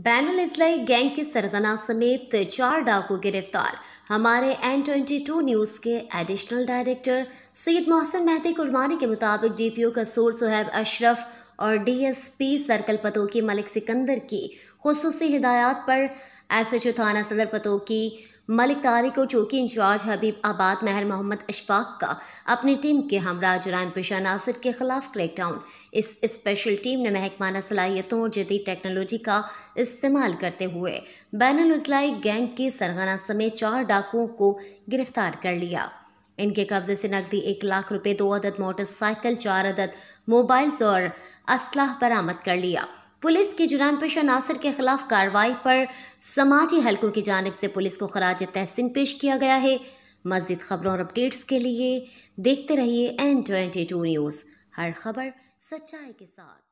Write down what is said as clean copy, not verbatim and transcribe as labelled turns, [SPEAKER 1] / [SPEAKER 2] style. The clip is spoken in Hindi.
[SPEAKER 1] बैनुल इस्लाही गैंग के सरगना समेत 4 डाकू गिरफ्तार। हमारे N22 न्यूज़ के एडिशनल डायरेक्टर सैयद मोहसिन मेहदी कुरबानी के मुताबिक डीपीओ कसूर सुहैब अशरफ और डीएसपी सर्कल पतोकी मलिक सिकंदर की खुसूसी हिदायत पर एसएचओ थाना सदर पतोकी मलिक तारिक और चौकी इंचार्ज हबीब आबाद महर मोहम्मद अशफाक का अपनी टीम के हमरा जुराइम पेशा नासिर के खिलाफ क्रैकडाउन। इस स्पेशल टीम ने महकमाना सलाहियतों और जदीद टेक्नोलॉजी का इस्तेमाल करते हुए बैनुल इस्लाही गैंग के सरगना समेत 4 डाकुओं को गिरफ्तार कर लिया। इनके कब्जे से नकदी 1 लाख रुपए, 2 अदद मोटरसाइकिल, 4 अदद मोबाइल्स और असलाह बरामद कर लिया। पुलिस की जुराइम पेशा नासिर के खिलाफ कार्रवाई पर समाजी हलकों की जानिब से पुलिस को खराज तहसीन पेश किया गया है। मज़ीद खबरों और अपडेट्स के लिए देखते रहिए N22 न्यूज़, हर खबर सच्चाई के साथ।